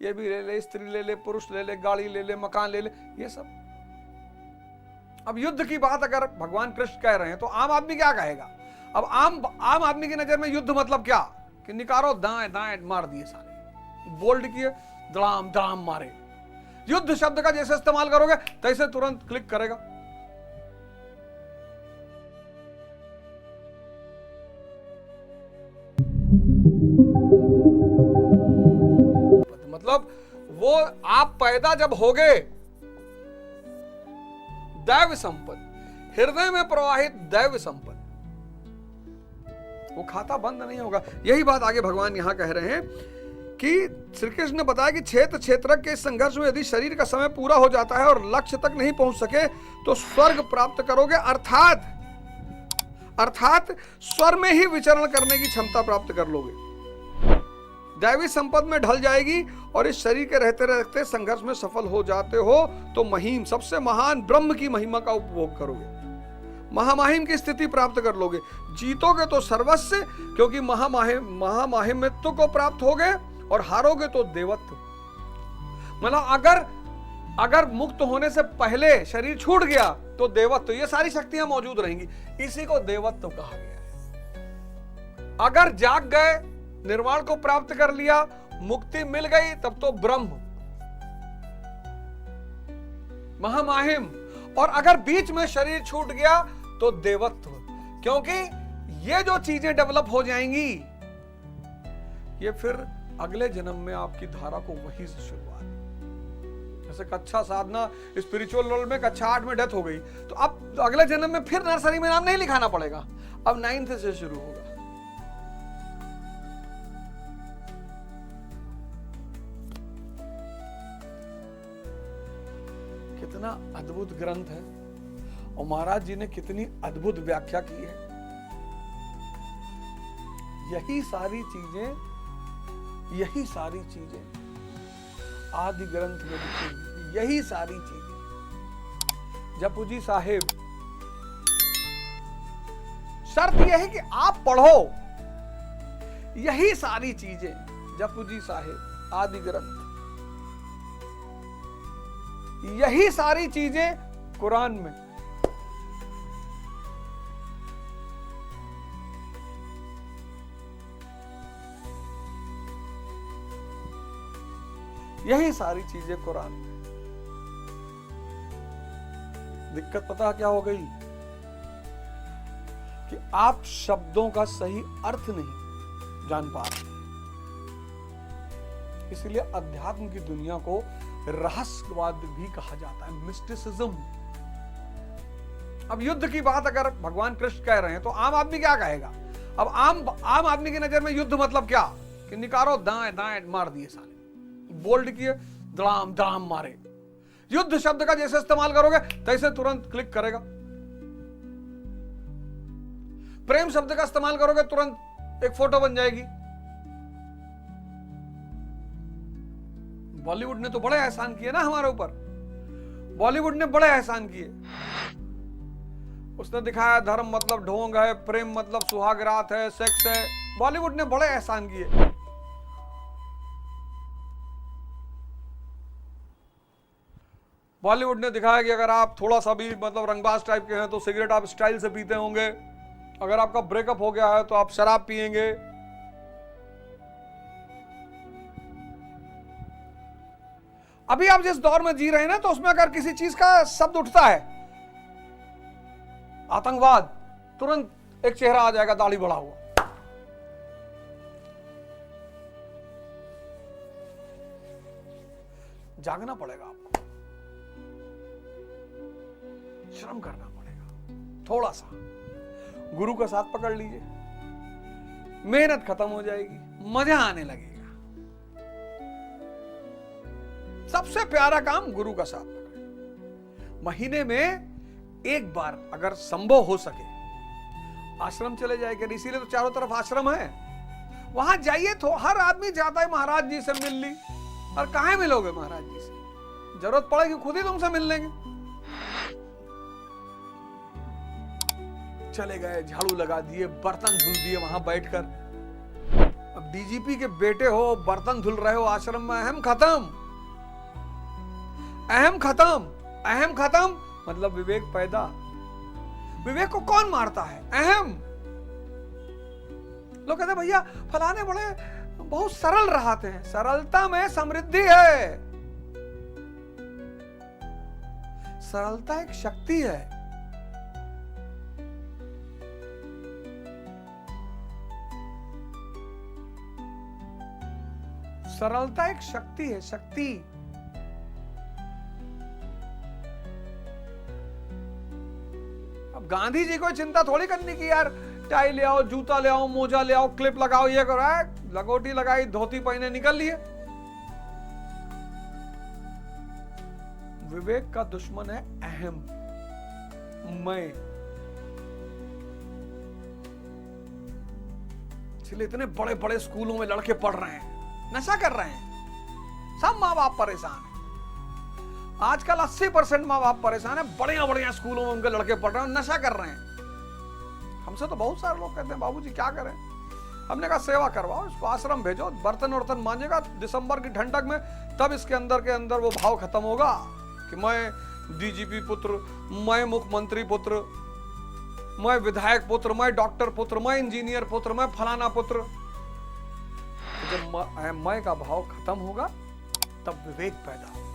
ये भी ले ले, स्त्री ले ले, पुरुष ले ले, गाड़ी ले ले, मकान ले ले, ये सब। अब युद्ध की बात अगर भगवान कृष्ण कह रहे हैं तो आम आदमी क्या कहेगा? अब आम आदमी की नजर में युद्ध मतलब क्या कि निकारो दाएं दाएं मार दिए सारे, बोल्ड किए, दड़ाम दड़ाम मारे। युद्ध शब्द का जैसे इस्तेमाल करोगे तैसे तुरंत क्लिक करेगा। मतलब वो आप पैदा जब होगे, दैव संपत्ति, हृदय में प्रवाहित दैव संपत्ति, वो खाता बंद नहीं होगा। यही बात आगे भगवान यहां कह रहे हैं कि श्री कृष्ण ने बताया कि क्षेत्र क्षेत्रज्ञ के संघर्ष में यदि शरीर का समय पूरा हो जाता है और लक्ष्य तक नहीं पहुंच सके तो स्वर्ग प्राप्त करोगे, अर्थात स्वर में ही विचरण करने की क्षमता प्राप्त कर लोगे, दैवी संपद में ढल जाएगी और इस शरीर के रहते रहते संघर्ष में सफल हो जाते हो तो महिम, सबसे महान ब्रह्म की महिमा का उपभोग करोगे, महामाहिम की स्थिति प्राप्त कर लोगे, जीतोगे तो सर्वस्व, क्योंकि महामाहिमत्व को प्राप्त होगे, और हारोगे तो देवत्व। मतलब अगर मुक्त होने से पहले शरीर छूट गया तो देवत्व, ये सारी शक्तियां मौजूद रहेंगी, इसी को देवत्व कहा गया है। अगर जाग गए, निर्वाण को प्राप्त कर लिया, मुक्ति मिल गई, तब तो ब्रह्म, महामाहिम। और अगर बीच में शरीर छूट गया तो देवत्व, क्योंकि ये जो चीजें डेवलप हो जाएंगी ये फिर अगले जन्म में आपकी धारा को वही से शुरुआत। जैसे कक्षा साधना स्पिरिचुअल वर्ल्ड में कक्षा 8 में डेथ हो गई तो अब अगले जन्म में फिर नर्सरी में नाम नहीं लिखाना पड़ेगा, अब 9th से शुरू होगा। कितना अद्भुत ग्रंथ है और महाराज जी ने कितनी अद्भुत व्याख्या की है। यही सारी चीजें आदि ग्रंथ में लिखी हुई, यही सारी चीजें। जपू जी साहेब, शर्त यह है कि आप पढ़ो, यही सारी चीजें जपू जी साहेब आदि ग्रंथ, यही सारी चीजें कुरान में। यही सारी चीजें कुरान में। दिक्कत पता क्या हो गई कि आप शब्दों का सही अर्थ नहीं जान पा रहे, इसलिए अध्यात्म की दुनिया को रहस्यवाद भी कहा जाता है, मिस्टिसिज्म। अब युद्ध की बात अगर भगवान कृष्ण कह रहे हैं तो आम आदमी क्या कहेगा? अब आम आदमी की नजर में युद्ध मतलब क्या कि निकारो दाएं दाएं मार दिए सारे, बोल्ड किए, दड़ाम दड़ाम मारे। युद्ध शब्द का जैसे इस्तेमाल करोगे तैसे तुरंत क्लिक करेगा। प्रेम शब्द का इस्तेमाल करोगे तुरंत एक फोटो बन जाएगी। बॉलीवुड ने तो बड़े एहसान किए ना हमारे ऊपर, बॉलीवुड ने बड़े एहसान किए। उसने दिखाया धर्म मतलब ढोंग है, प्रेम मतलब सुहाग रात है, सेक्स है। बॉलीवुड ने बड़े एहसान किए। बॉलीवुड ने दिखाया कि अगर आप थोड़ा सा भी मतलब रंगबाज टाइप के हैं तो सिगरेट आप स्टाइल से पीते होंगे, अगर आपका ब्रेकअप हो गया है तो आप शराब पिएंगे। अभी आप जिस दौर में जी रहे हैं ना, तो उसमें अगर किसी चीज का शब्द उठता है, आतंकवाद, तुरंत एक चेहरा आ जाएगा दाढ़ी बढ़ा हुआ। जागना पड़ेगा आपको, श्रम करना पड़ेगा थोड़ा सा। गुरु का साथ पकड़ लीजिए, मेहनत खत्म हो जाएगी, मजा आने लगेगा। सबसे प्यारा काम गुरु का साथ पकड़े। महीने में एक बार अगर संभव हो सके आश्रम चले जाए कर, इसीलिए तो चारों तरफ आश्रम है, वहां जाइए। तो हर आदमी जाता है महाराज जी से मिल ली, और कहां मिलोगे महाराज जी से? जरूरत पड़ेगी खुद ही तुमसे मिल लेंगे। चले गए, झाड़ू लगा दिए, बर्तन धुल दिए वहां बैठकर। अब डीजीपी के बेटे हो, बर्तन धुल रहे हो आश्रम में, अहम खत्म, अहम खत्म, अहम खत्म, मतलब विवेक पैदा। विवेक को कौन मारता है? अहम। लोग कहते हैं भैया फलाने बड़े बहुत सरल रहते हैं। सरलता में समृद्धि है। सरलता एक शक्ति है। सरलता एक शक्ति है, शक्ति। अब गांधी जी को चिंता थोड़ी करनी की यार टाई ले आओ, जूता ले आओ, मोजा ले आओ, क्लिप लगाओ, ये करो, लगोटी लगाई, धोती पहने, निकल लिए। विवेक का दुश्मन है अहम, मैं। इसलिए इतने बड़े बड़े स्कूलों में लड़के पढ़ रहे हैं, नशा कर रहे हैं, सब माँ बाप परेशान हैं। आजकल 80% माँ बाप परेशान है, बढ़िया बढ़िया स्कूलों में उनके लड़के पढ़ रहे हैं, नशा कर रहे हैं। हमसे तो बहुत सारे लोग कहते हैं बाबूजी क्या करें। हमने कहा सेवा करवाओ, इसको आश्रम भेजो, बर्तन वर्तन मांजेगा दिसंबर की ठंडक में, तब इसके अंदर के अंदर वो भाव खत्म होगा कि मैं डीजीपी पुत्र, मैं मुख्यमंत्री पुत्र, मैं विधायक पुत्र, मैं डॉक्टर पुत्र, मैं इंजीनियर पुत्र, मैं फलाना पुत्र। जब मैं का भाव खत्म होगा तब विवेक पैदा होगा।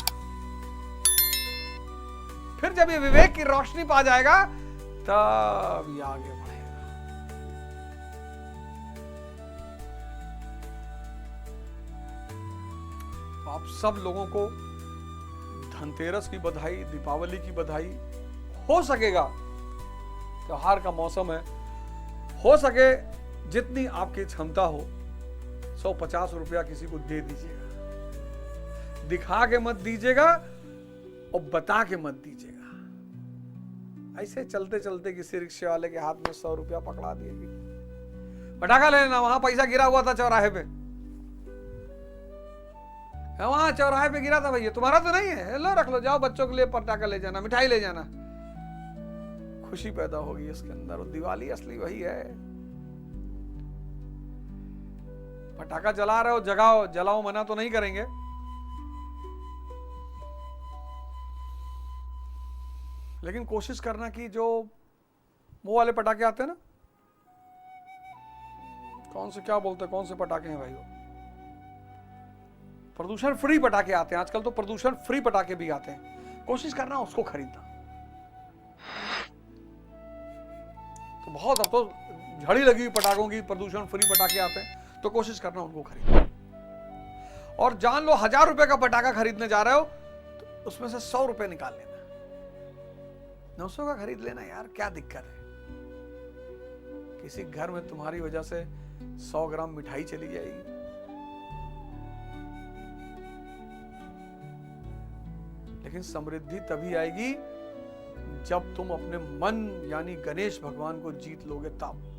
फिर जब ये विवेक की रोशनी पा जाएगा तब ये आगे बढ़ेगा। तो आप सब लोगों को धनतेरस की बधाई, दीपावली की बधाई। हो सकेगा, त्योहार का मौसम है, हो सके जितनी आपकी क्षमता हो 150 रुपया किसी को दे दीजिएगा। दिखा के मत दीजिएगा और बता के मत दीजिएगा। ऐसे चलते चलते किसी रिक्शे वाले के हाथ में 100 रुपया पकड़ा दिएगी, पटाखा ले लेना, वहां पैसा गिरा हुआ था चौराहे पे, वहां चौराहे पे गिरा था भैया, तुम्हारा तो नहीं है, लो रख लो, जाओ बच्चों के लिए पटाखा ले जाना, मिठाई ले जाना। खुशी पैदा होगी इसके अंदर। और दिवाली असली वही है। पटाखा जला रहे हो, जगाओ, जलाओ, मना तो नहीं करेंगे, लेकिन कोशिश करना कि जो वो वाले पटाखे आते हैं ना, कौन से क्या बोलते हैं, कौन से पटाखे हैं भाई, वो प्रदूषण फ्री पटाखे आते हैं आजकल, तो प्रदूषण फ्री पटाखे भी आते हैं, कोशिश करना उसको खरीदना। तो बहुत अब तो झड़ी लगी हुई पटाखों की, प्रदूषण फ्री पटाखे आते हैं, तो कोशिश करना उनको खरीदना। और जान लो 1000 रुपए का पटाखा खरीदने जा रहे हो तो उसमें से 100 रुपए निकाल लेना, 900 का खरीद लेना यार, क्या दिक्कत है। किसी घर में तुम्हारी वजह से 100 ग्राम मिठाई चली जाएगी। लेकिन समृद्धि तभी आएगी जब तुम अपने मन यानी गणेश भगवान को जीत लोगे तब।